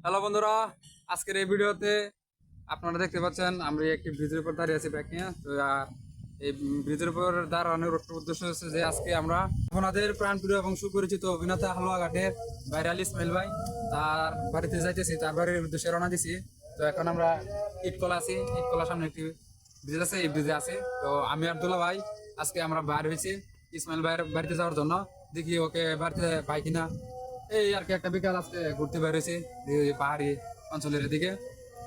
Hello বন্ধুরা, আজকের এই ভিডিওতে আপনারা দেখতে পাচ্ছেন আমরা একটি ব্রিজের উপর দাঁড়িয়ে আছি বাইক নিয়ে। তো এই ব্রিজের উপর দাঁড়ানোর একটা উদ্দেশ্য হচ্ছে যে আজকে আমরা আপনাদের প্রাণপ্রিয় এবং সুপরিচিত অভিনেতা হালুয়াঘাটের ভাইরাল ইসমাইল ভাই তার বাড়িতে যাইতেছি, তার বাড়ির উদ্দেশ্যে রওনা দিছি। তো এখন আমরা ইটকলা আছি, ইটকলার সামনে একটি ব্রিজ আছে, এই ব্রিজে আছে। তো আমি আব্দুল্লাহ ভাই আজকে আমরা বাইর হয়েছি ইসমাইল ভাইয়ের বাড়িতে যাওয়ার জন্য। দেখি ওকে বাড়িতে পাই কিনা। এই আর কি একটা বিকাল আজকে ঘুরতে বেরিয়েছি পাহাড়ি অঞ্চলের দিকে।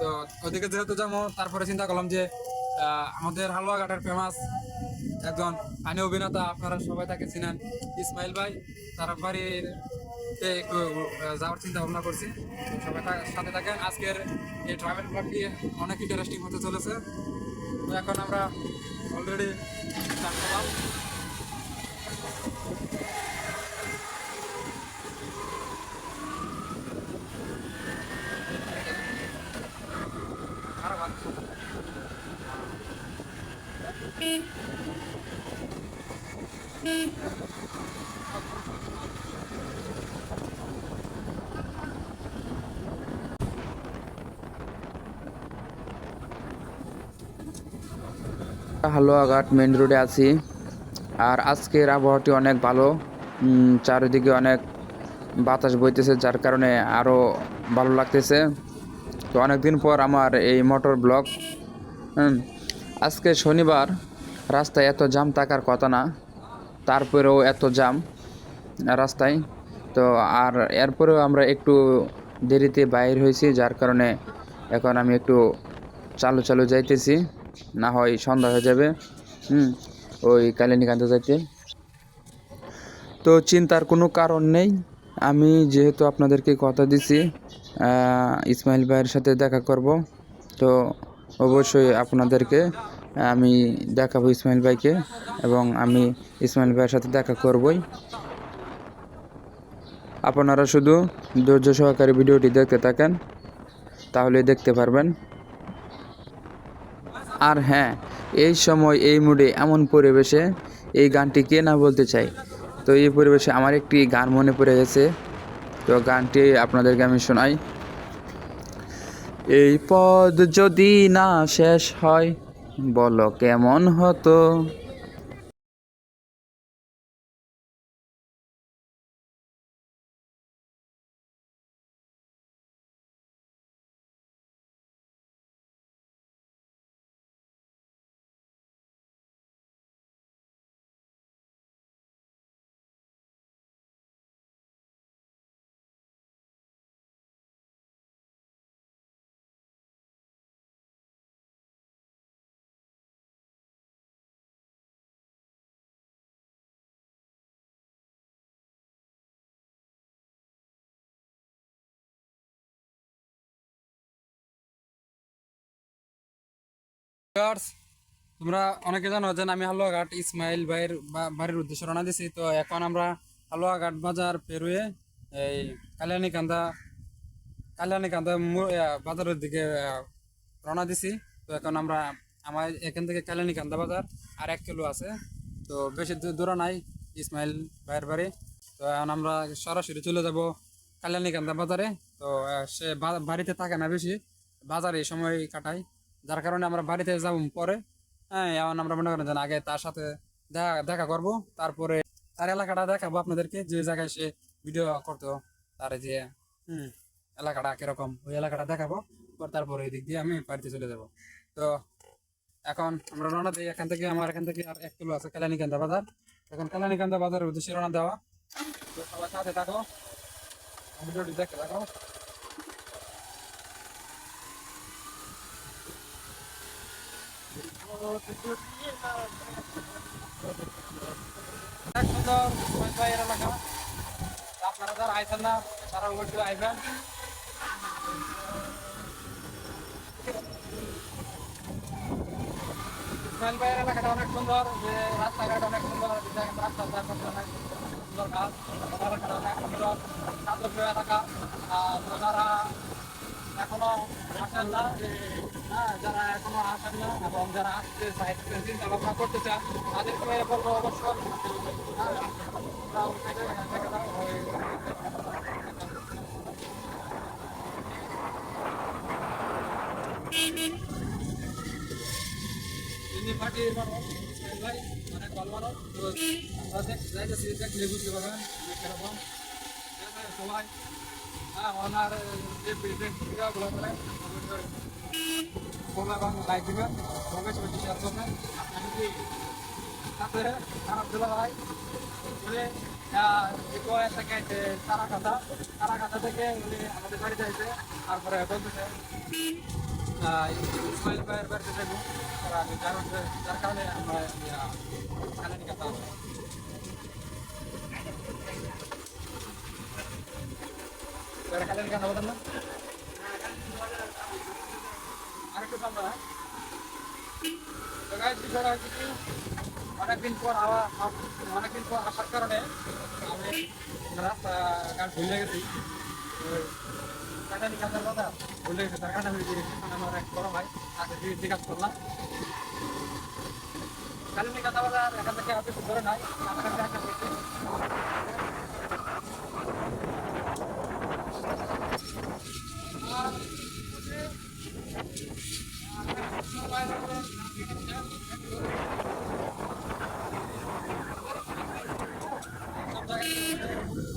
তো ওদিকে যেহেতু যাবো, তারপরে চিন্তা করলাম যে আমাদের হালুয়াঘাটের ফেমাস একজন আইনি অভিনেতা, আপনারা সবাই তাকে চিনেন, ইসমাইল ভাই, তার বাড়িতে একটু যাওয়ার চিন্তা ভাবনা করছি। তো সবাই সাথে থাকেন, আজকের এই ট্রাভেল ব্লগটি অনেক ইন্টারেস্টিং হতে চলেছে। তো এখন আমরা অলরেডি স্টার্ট করলাম। হালুয়াঘাট মেন রোডে আছি। আর আজকের আবহাওয়াটি অনেক ভালো, চারিদিকে অনেক বাতাস বইতেছে, যার কারণে আরও ভালো লাগতেছে। তো অনেকদিন পর আমার এই মোটর ব্লগ। আজকে শনিবার, রাস্তায় এত জাম থাকার কথা না, তারপরেও এত জাম রাস্তায়। তো আর এরপরেও আমরা একটু দেরিতে বাইর হয়েছি, যার কারণে এখন আমি একটু চালু চালু যাইতেছি, না হয় সন্ধ্যা হয়ে যাবে ওই কালিনীকান্ত যাইতে। তো চিন্তার কোনো কারণ নেই, আমি যেহেতু আপনাদেরকে কথা দিছি ইসমাইল ভাইয়ের সাথে দেখা করব, তো অবশ্যই আপনাদেরকে আমি দেখাবো ইসমাইল ভাইকে, এবং আমি ইসমাইল ভাইয়ের সাথে দেখা করবই। আপনারা শুধু ধৈর্য সহকারে ভিডিওটি দেখতে থাকেন, তাহলে দেখতে পারবেন। আর হ্যাঁ, এই সময় এই মুডে এমন পরিবেশে এই গানটি কে না বলতে চাই। তো এই পরিবেশে আমার একটি গান মনে পড়ে গেছে, তো গানটি আপনাদেরকে আমি শোনাই। এই পথ যদি না শেষ হয়, বলো কেমন হতো। Viewers, তোমরা অনেকে জানো যে আমি হালুয়াঘাট ইসমাইল ভাইয়ের বাড়ির উদ্দেশ্যে রওনা দিছি। তো এখন আমরা হালুয়াঘাট বাজার পেরুয়ে এই কালিয়ানীকান্দা কালিয়ানীকান্দা বাজারের দিকে রওনা দিছি। তো এখন আমরা আমার এখান থেকে কালিয়ানীকান্দা বাজার আর 1 কিলো আছে, তো বেশি দূরে নাই ইসমাইল ভাইয়ের বাড়ি। তো এখন আমরা সরাসরি চলে যাব কালিয়ানীকান্দা বাজারে। তো সে বাড়িতে থাকে না বেশি, বাজারে এই সময় কাটাই, যার কারণে আমরা বাড়িতে যাব পরে। হ্যাঁ, এখন আমরা মনে করেন যে আগে তার সাথে দেখা দেখা করব, তারপরে তার এলাকাটা দেখাবো আপনাদেরকে, যে জায়গায় সে ভিডিও করতো, তার যে হুম এলাকাটা কিরকম ওই এলাকাটা দেখাবো। তারপরে এই দিক দিয়ে আমি বাড়িতে চলে যাব। তো এখন আমরা রওনা দিই এখান থেকে, আমার এখান থেকে আর 1 কিলো আছে কালানিকান্দা বাজার। এখন কালানিকান্দা বাজারের উদ্দেশ্যে রওনা দেওয়া। তো সবাই সাথে থাকো, ভিডিওটি দেখতে থাকো। অনেক সুন্দর ভাইয়ের এলাকা, আপনারা যারা আইছেন না তারা অবশ্যই আইবেন। ইসমাইল ভাইয়ের এলাকাটা অনেক সুন্দর, যে রাস্তাঘাট অনেক সুন্দর, রাস্তা অনেক সুন্দর ঘাট, এলাকাটা অনেক সুন্দর শান্তপ্রিয় এলাকা। তো যারা এখনো আসেন না, হ্যাঁ, যারা এখনো আসেন না এবং যারা আসতে চিন্তা ভাবনা করতে চান, তাদেরকে বলবো অবশ্যই ইনি পার্টি মানুষ ইসমাইল ভাই অনেক ভালো মানুষ তো আমরা যাইতেছি দেখলে বুঝতে পারবেন অনেক এরকম সবাই ওনার যে ভিডিওগুলো করেন ফোন এবং লাইক দিবেন সবাই সবাই শেয়ার করবেন আপনার যদি সাথে খারাপ দিল হয় বলে থেকে তারা খাতা থেকে উনি আমাদের বাড়িতে আসে তারপরে বলতেছে ইসমাইল ভাইয়ের বাড়িতে যাবো যার কারণে আমরা কালানি কথা কালানি কথা বলেন না আরেকটু সামনে তো গাইজ বিষয়টা হচ্ছে কি অনেকদিন পর আসার কারণে আমি রাস্তা ঘাট ভুলে গেছি কাটানি কাটার কথা ভুলে গেছে তার কারণে আমি আমার এক বড় ভাই তাকে জিজ্ঞাসা করলাম কাটানি কাটা বাজার এখান থেকে আর কিছু ধরে নাই কাছাকাছি একটা হয়েছে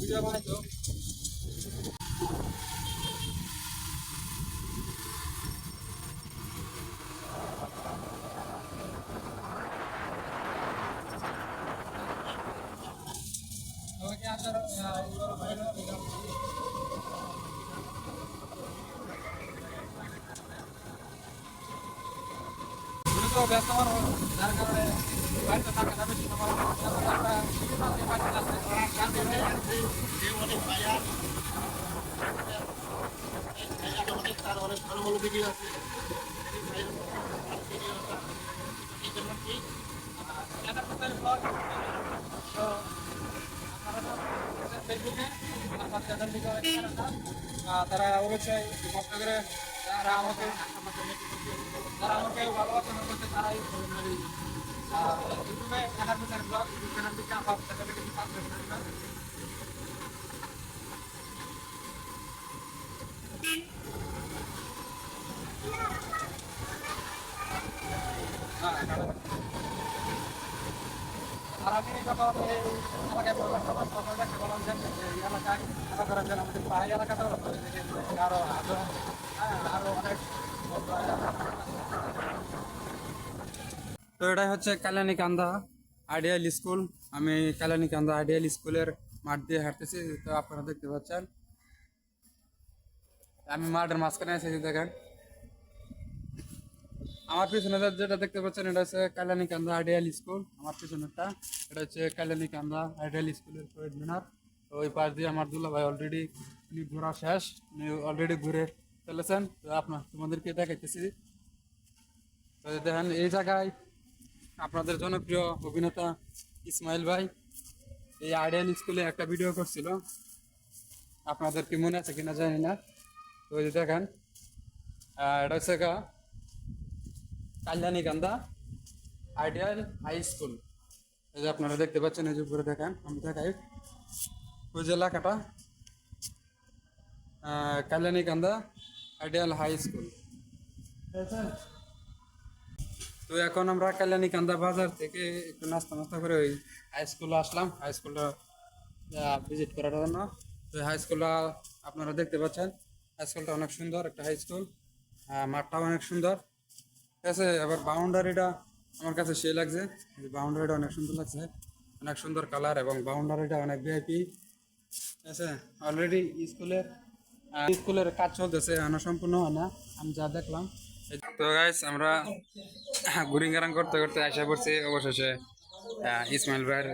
ভিডিও বানাইতো আমাকে আসার তো ব্যস্ত মানুষ যার কারণে বাড়িতে থাকা যাবে তার অনেক ভালো ভালো ভিডিও আছে ফেসবুকে তারা অবশ্যই কষ্ট করে যারা আমাকে ভালোবাসা করতে তারাই ইউটিউবে চ্যানেল বিচার ব্লগ ইউটিউব চ্যানেল থেকে আমার চ্যানেলে কিছু সাবস্ক্রাইব করবেন আর আমি যখন আমাকে বললাম এলাকায় করার জন্য আমাদের পাহাড়ি এলাকাটা আরো অনেক তো এটাই হচ্ছে কালানিকান্দা আইডিয়াল স্কুল আমি কালানিকান্দা আইডিয়াল স্কুলের মাঠ দিয়ে হাঁটতেছি তো আপনারা দেখতে পাচ্ছেন আমি মাঠের মাঝখানে এসেছি দেখেন আমার পিছনে যেটা দেখতে পাচ্ছেন এটা হচ্ছে কালানিকান্দা আইডিয়াল স্কুল আমার পিছনেরটা এটা হচ্ছে কালানিকান্দা আইডিয়াল স্কুলের শহীদ মিনার তো ওই পাশ দিয়ে আমার দুলা ভাই অলরেডি ঘোরা শেষ উনি অলরেডি ঘুরে চলেছেন তো তোমাদেরকে দেখাইতেছি তো দেখেন এই জায়গায় আপনাদের জনপ্রিয় অভিনেতা ইসমাইল ভাই এই আইডিয়াল স্কুলে একটা ভিডিও করছিল আপনাদের কি মনে আছে কিনা জানি না তো ওই যে দেখেন এটা হচ্ছে কাল্যাণীকান্দা আইডিয়াল হাই স্কুল এই যে আপনারা দেখতে পাচ্ছেন এই যে উপরে দেখেন আমি দেখাই ওই যে এলাকাটা কাল্যাণীকান্দা আইডিয়াল হাই স্কুল তো এখন আমরা কাল্যাণীকান্দা বাজার থেকে একটু নাস্তা করে ওই হাই স্কুলে আসলাম হাই স্কুলটা ভিজিট করার জন্য তো হাই স্কুলটা আপনারা দেখতে পাচ্ছেন হাই স্কুলটা অনেক সুন্দর একটা হাই স্কুল মাঠটাও অনেক সুন্দর ঠিক আছে এবার বাউন্ডারিটা আমার কাছে সে লাগছে বাউন্ডারিটা অনেক সুন্দর লাগছে অনেক সুন্দর কালার এবং বাউন্ডারিটা অনেক ভিআইপি ঠিক আছে অলরেডি স্কুলের কাজ চলতেছে সম্পূর্ণ হয় না আমি যা দেখলাম তো গাইস আমরা ঘুরিঙ্গারাং করতে করতে আসা পড়ছি অবশেষে ইসমাইল ভাইয়ের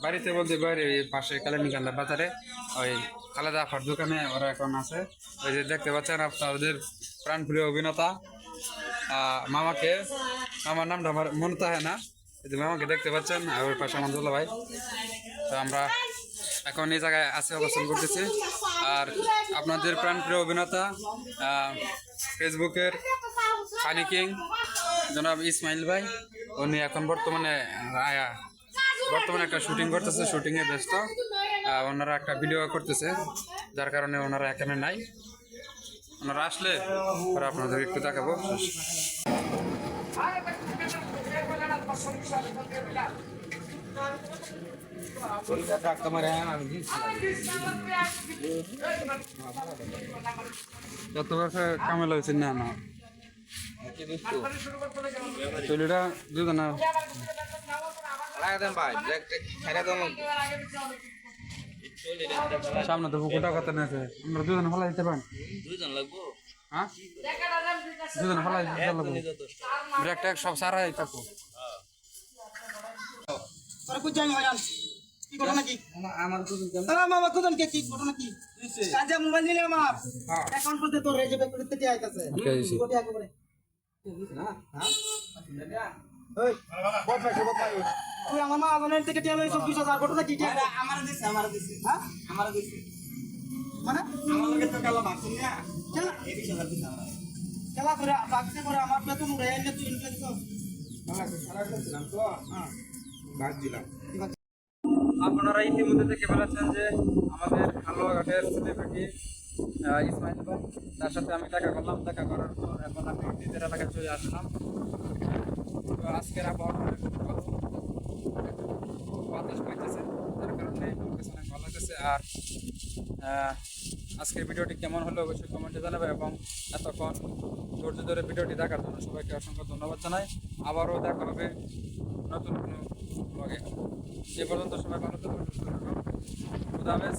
বাড়িতে বলতে বাইরে পাশে কালানিকান্দা বাজারে ওই খালেদা আফার দোকানে ওরা এখন আছে ওই যে দেখতে পাচ্ছেন আপনাদের প্রাণপ্রিয় অভিনেতা মামার নামটা আমার মনে তো হয় না এই মামাকে দেখতে পাচ্ছেন আর ওর পাশে আমার দুলা ভাই তো আমরা এখন এই জায়গায় আছে অবস্থান করতেছি আর আপনাদের প্রাণপ্রিয় অভিনেতা ফেসবুকের ফানি কিং জনাব ইসমাইল ভাই উনি এখন বর্তমানে একটা শুটিং করতেছে শুটিংয়ে ব্যস্ত ওনারা একটা ভিডিও করতেছে যার কারণে ওনারা এখানে নাই ওনারা আসলে পরে আপনাদের একটু দেখাবো। যত বছর কামে লাগছে না না চলিটা দুজন না সামনে তো পুকুরটা কত নেছে আমরা দুজন ফলা দিতে পারেন হ্যাঁ দুজন ফলা দিতে লাগবো ব্রেক ট্যাক সব সারা থাকবো তোরা কই যাই হয়রান কি ঘটনা কি মামা কোজন কে কি ঘটনা কি কাজে মোবাইল নিলে আমার অ্যাকাউন্ট করতে তোর রেজে ব্যাক করতে কি আইতাছে কোটি আগে করে না হ্যাঁ ওই বদ ভাই তুই আমার মা আগুনের থেকে টিয়া লই সব 20000 ঘটনা কি কি আমার দিছে হ্যাঁ আমার দিছে মানে আমার লগে তো কালা ভাগছ না চল এই 20000 দিছে আমার খেলা করে ভাগছে করে আমার বেতন উড়ে এনে তুই ইনফ্লুয়েন্স কর সারা করছিলাম তো হ্যাঁ ভাগ দিলাম আপনারা ইতিমধ্যে থেকে বলেছেন যে আমাদের হালুয়াঘাটের সেলিব্রিটি ইসমাইল ভাই, তার সাথে আমি দেখা করলাম। দেখা করার পর এখন আমি নিজের এলাকায় চলে আসলাম। তো আজকের আবহাওয়াটা অনেক ভালো, বাতাস পাইতেছে, যার কারণে আমার কাছে অনেক ভালো লাগতেছে। আর আজকের ভিডিওটি কেমন হলো অবশ্যই কমেন্টে জানাবে, এবং এতক্ষণ ধৈর্য ধরে ভিডিওটি দেখার জন্য সবাইকে অসংখ্য ধন্যবাদ জানাই। আবারও দেখা হবে নতুন কোনো ব্লগে। সে পর্যন্ত সবাই ভালো থাকুন, সুস্থ থাকুন। খুদা হাফেজ।